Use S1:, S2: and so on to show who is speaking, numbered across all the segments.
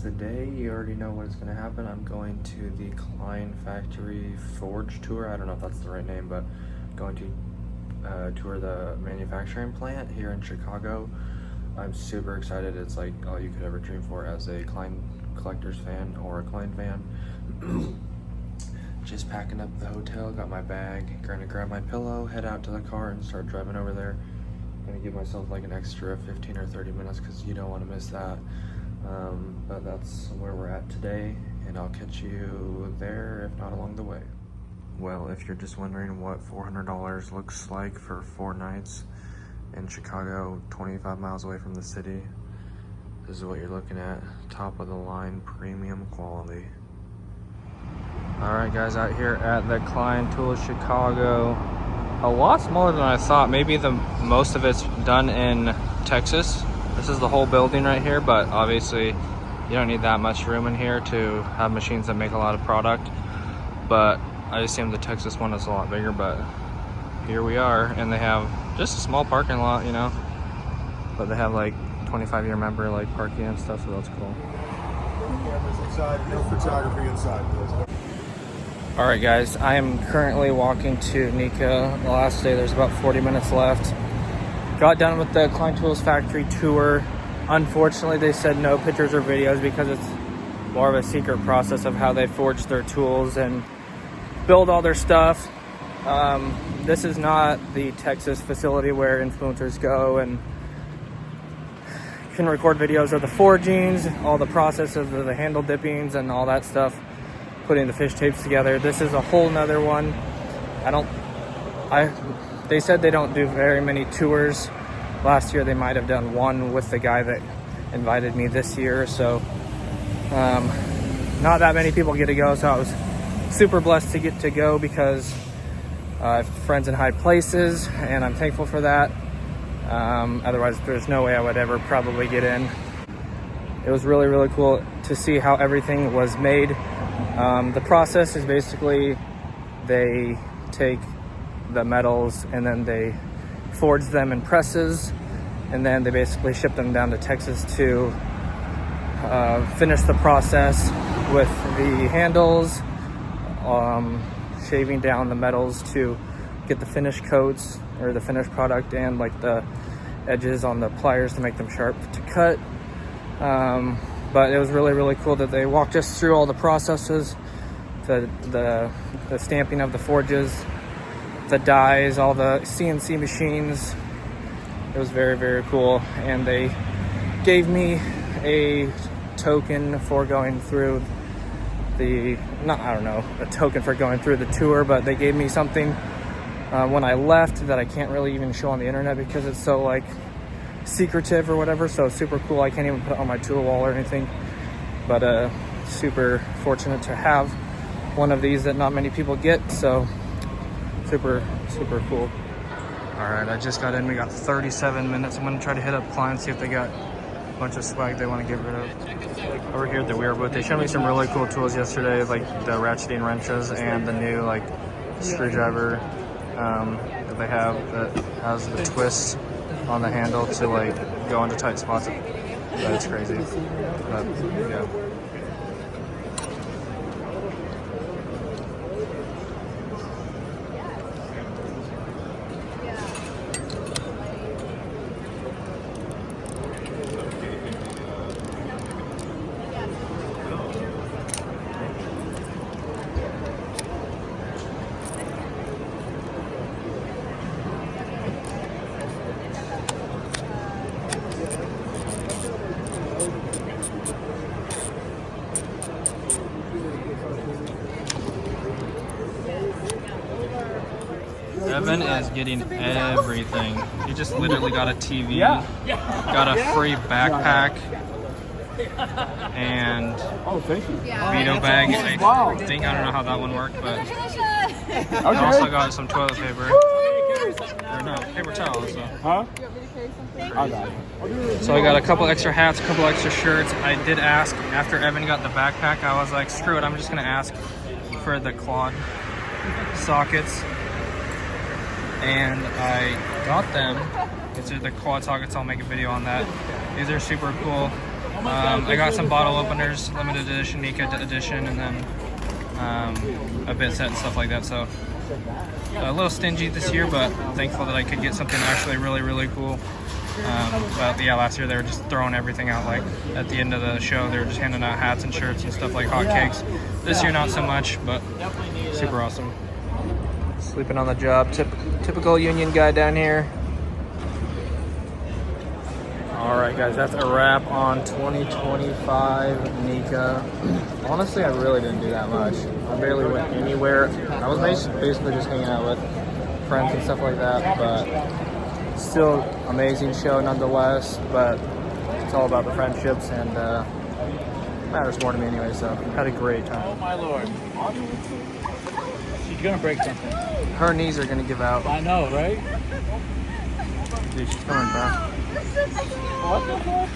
S1: the day. You already know what's going to happen. I'm going to the Klein factory forge tour. I don't know if that's the right name, but going to tour the manufacturing plant here in Chicago. I'm super excited. It's like all you could ever dream for as a Klein collector's fan or a Klein fan. Just packing up the hotel, got my bag, gonna grab my pillow, head out to the car and start driving over there. Gonna give myself like an extra 15 or 30 minutes because you don't want to miss that. But that's where we're at today, and I'll catch you there, if not along the way. Well, if you're just wondering what $400 looks like for 4 nights in Chicago, 25 miles away from the city, this is what you're looking at. Top of the line, premium quality. Alright guys, out here at the Klein Tools Chicago. A lot smaller than I thought. Maybe the most of it's done in Texas. This is the whole building right here, but obviously you don't need that much room in here to have machines that make a lot of product. But I assume the Texas one is a lot bigger, but here we are, and they have just a small parking lot, you know, but they have like 25-year member like parking and stuff, so that's cool.
S2: Inside, no photography inside.
S1: All right, guys, I am currently walking to Nika. The last day, there's about 40 minutes left. Got done with the Klein Tools factory tour. Unfortunately, they said no pictures or videos because it's more of a secret process of how they forge their tools and build all their stuff. This is not the Texas facility where influencers go and can record videos of the forgings, all the process of the handle dippings and all that stuff, putting the fish tapes together. This is a whole nother one. They said they don't do very many tours. Last year they might have done one with the guy that invited me this year, so not that many people get to go, so I was super blessed to get to go because I have friends in high places and I'm thankful for that. Otherwise there's no way I would ever probably get in. It was really, really cool to see how everything was made. The process is basically they take the metals and then they forge them in presses, and then they basically ship them down to Texas to finish the process with the handles, shaving down the metals to get the finished coats or the finished product, and like the edges on the pliers to make them sharp to cut. But it was really, really cool that they walked us through all the processes, the stamping of the forges, the dies, all the CNC machines. It was very, very cool. And they gave me a token for going through a token for going through the tour, but they gave me something when I left that I can't really even show on the internet because it's so like secretive or whatever. So super cool. I can't even put it on my tool wall or anything, but super fortunate to have one of these that not many people get. So super, super cool. All right, I just got in. We got 37 minutes. I'm gonna try to hit up Klein, see if they got a bunch of swag they want to get rid of. Over here at the Weir booth, they showed me some really cool tools yesterday, like the ratcheting wrenches and the new like screwdriver that they have that has the twist on the handle to like go into tight spots. That's crazy. But yeah. Evan is getting everything. He just literally got a TV, got a free backpack, and Vito bag. I think, I don't know how that one worked, but I also got some toilet paper. Or no, paper towels. So.
S2: Huh? I got it.
S1: So I got a couple extra hats, a couple extra shirts. I did ask, after Evan got the backpack, I was like, screw it, I'm just gonna ask for the quad sockets. And I got them. These are the quad sockets. I'll make a video on that. These are super cool.
S3: I got some bottle openers, limited edition, Nika edition, and then a bit set and stuff like that. So a little stingy this year, but thankful that I could get something actually really, really cool. But yeah, last year they were just throwing everything out. Like at the end of the show, they were just handing out hats and shirts and stuff like hotcakes. This year, not so much, but super awesome. Sleeping on the job, typical union guy down here. All right, guys, that's a wrap on 2025 Nika. Honestly, I really didn't do that much. I barely went anywhere. I was basically just hanging out with friends and stuff like that, but still amazing show nonetheless. But it's all about the friendships, and matters more to me anyway. So had a great time.
S4: Oh my lord! She's gonna break something.
S3: Her knees are gonna give out.
S4: I know, right?
S3: Dude, she's coming back.
S4: What the fuck?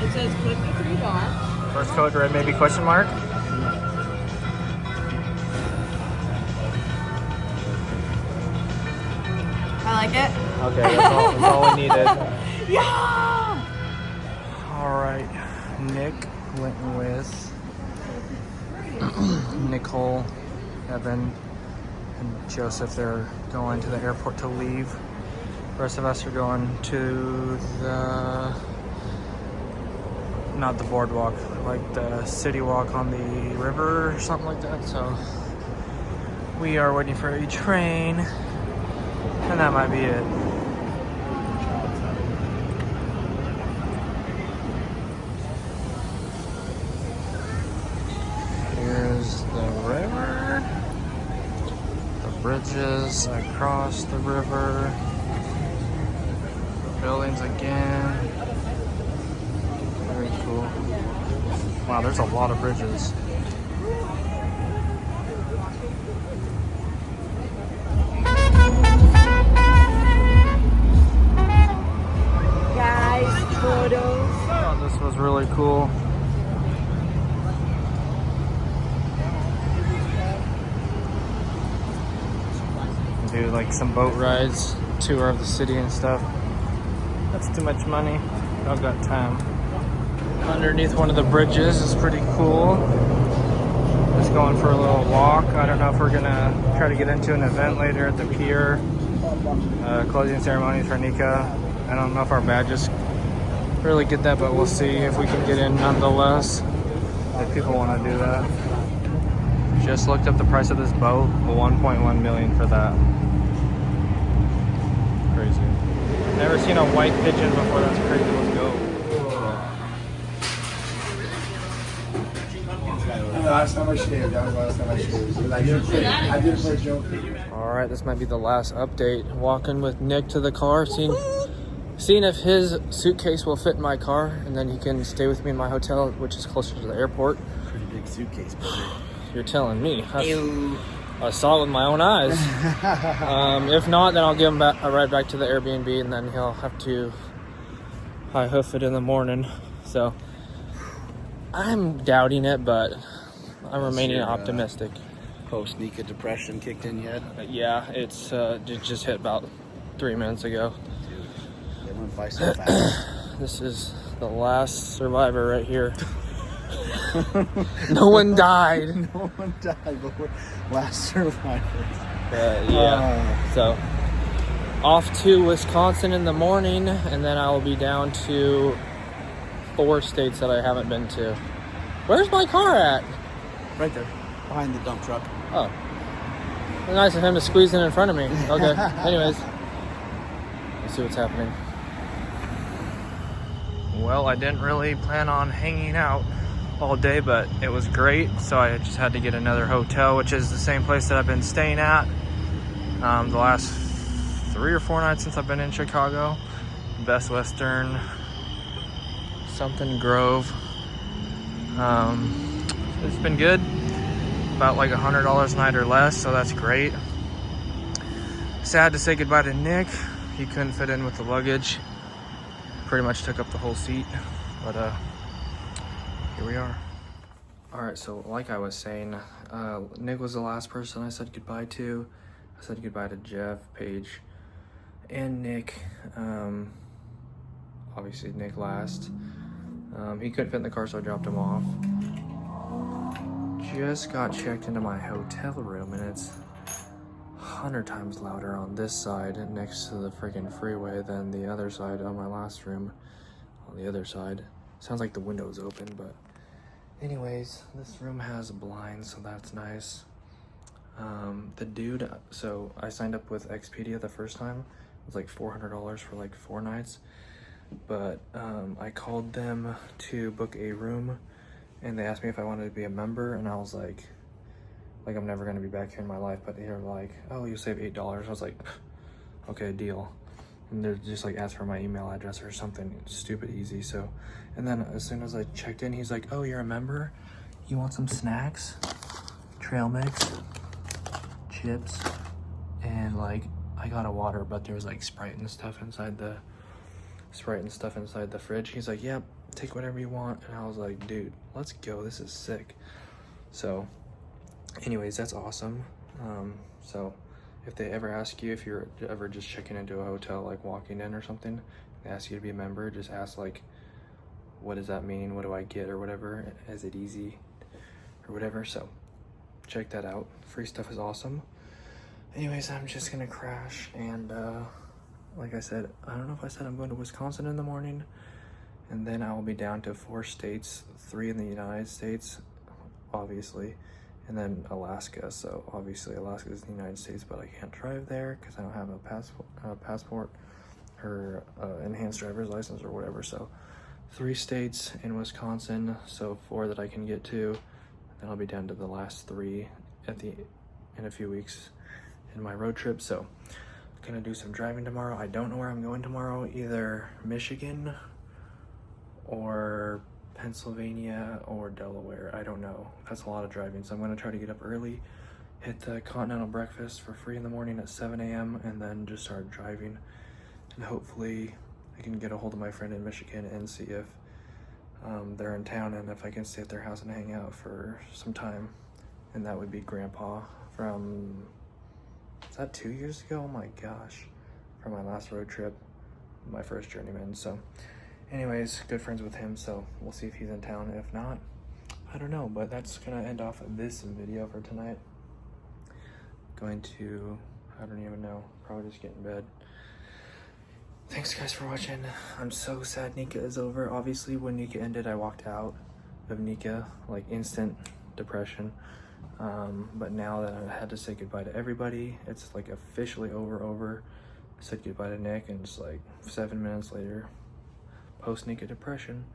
S5: It says click the 3 dots.
S3: First code red, maybe question mark.
S5: I like it.
S3: Okay, that's all we needed.
S5: Yeah!
S3: All right, Nick went with Nicole, Evan, and Joseph. They're going to the airport to leave. The rest of us are going to not the boardwalk, like the city walk on the river or something like that. So we are waiting for a train, and that might be it. Here's the river, the bridges across the river, buildings again. Very cool. Wow, there's a lot of bridges.
S5: Guys, photos.
S3: Oh, this was really cool. Do like some boat rides, tour of the city and stuff. That's too much money. I've got time. Underneath one of the bridges is pretty cool. Just going for a little walk. I don't know if we're gonna try to get into an event later at the pier. Closing ceremony for Nika. I don't know if our badges really get that, but we'll see if we can get in nonetheless. If people want to do that. Just looked up the price of this boat. 1.1 million for that. Crazy. Never seen a white pigeon before. That's crazy. Let's go.
S2: Last time I shaved, that was the last time I shaved. I did it for a joke.
S3: All right, this might be the last update. Walking with Nick to the car, seeing if his suitcase will fit in my car, and then he can stay with me in my hotel, which is closer to the airport.
S6: Pretty big suitcase, brother.
S3: You're telling me. I saw it with my own eyes. If not, then I'll give him a ride back to the Airbnb, and then he'll have to high hoof it in the morning. So I'm doubting it, but I'm remaining optimistic.
S6: Post-Nika depression kicked in yet?
S3: Yeah, it just hit about 3 minutes ago.
S6: Dude, it went by so fast.
S3: This is the last survivor right here. No one died.
S6: No one died, but we're last survivors.
S3: So off to Wisconsin in the morning, and then I will be down to 4 states that I haven't been to. Where's my car at?
S6: Right there, behind the dump truck.
S3: Oh, nice of him to squeeze in front of me. Okay. Anyways, let's see what's happening. Well, I didn't really plan on hanging out all day, but it was great, so I just had to get another hotel, which is the same place that I've been staying at the last 3 or 4 nights since I've been in Chicago. Best Western something Grove. It's been good, about like $100 a night or less, so that's great. Sad to say goodbye to Nick. He couldn't fit in with the luggage, pretty much took up the whole seat, but here we are. All right, so like I was saying,
S1: Nick was the last person I said goodbye to. I said goodbye to Jeff, Paige, and Nick. Obviously Nick last. He couldn't fit in the car, so I dropped him off. Just got checked into my hotel room, and it's 100 times louder on this side next to the freaking freeway than the other side on my last room on the other side. Sounds like the window's open, but anyways, this room has blinds, so that's nice. The dude, so I signed up with Expedia the first time. It was like $400 for like 4 nights, but I called them to book a room, and they asked me if I wanted to be a member, and I was like I'm never gonna be back here in my life. But they're like, oh, you save $8. I was like, okay, deal. And they're just like, ask for my email address or something stupid easy. So, and then as soon as I checked in, he's like, oh, you're a member? You want some snacks? Trail mix, chips, and like, I got a water, but there was like Sprite and stuff inside the fridge. He's like, yep, take whatever you want. And I was like, dude, let's go, this is sick. So anyways, that's awesome. So if they ever ask you, if you're ever just checking into a hotel, like walking in or something, they ask you to be a member, just ask like, what does that mean? What do I get or whatever? Is it easy or whatever? So check that out. Free stuff is awesome. Anyways, I'm just gonna crash, and like I said, I don't know if I said I'm going to Wisconsin in the morning, and then I will be down to 4 states, 3 in the United States, obviously, and then Alaska. So obviously Alaska is the United States, but I can't drive there because I don't have a passport or enhanced driver's license or whatever. So 3 states in Wisconsin, so 4 that I can get to. Then I'll be down to the last 3 in a few weeks in my road trip. So I'm gonna do some driving tomorrow. I don't know where I'm going tomorrow, either Michigan or Pennsylvania or Delaware. I don't know. That's a lot of driving, so I'm gonna try to get up early, hit the continental breakfast for free in the morning at 7 a.m. and then just start driving, and hopefully I can get a hold of my friend in Michigan and see if they're in town and if I can stay at their house and hang out for some time. And that would be Grandpa from, is that 2 years ago? Oh my gosh, from my last road trip, my first journeyman. So anyways, good friends with him, so we'll see if he's in town. If not, I don't know. But that's gonna end off this video for tonight. Going to, I don't even know, probably just get in bed. Thanks guys for watching. I'm so sad Nika is over. Obviously when Nika ended, I walked out of Nika, like instant depression. But now that I had to say goodbye to everybody, it's like officially over. I said goodbye to Nick, and just like 7 minutes later, post Nika depression.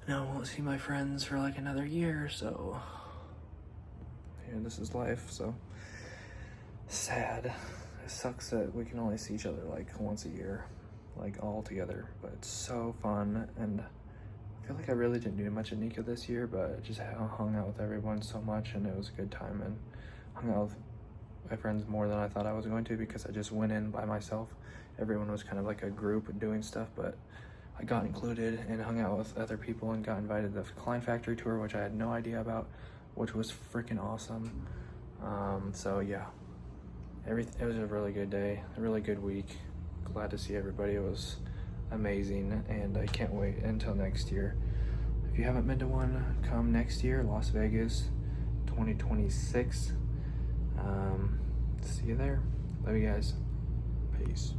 S1: Now I won't see my friends for like another year, so yeah, this is life. So sad. It sucks that we can only see each other like once a year, like all together, but it's so fun. And I feel like I really didn't do much at Nika this year, but I just hung out with everyone so much, and it was a good time, and hung out with my friends more than I thought I was going to, because I just went in by myself. Everyone was kind of like a group doing stuff, but I got included and hung out with other people and got invited to the Klein factory tour, which I had no idea about, which was freaking awesome. So yeah, it was a really good day, a really good week. Glad to see everybody. It was amazing, and I can't wait until next year. If you haven't been to one, come next year, Las Vegas 2026. See you there. Love you guys. Peace.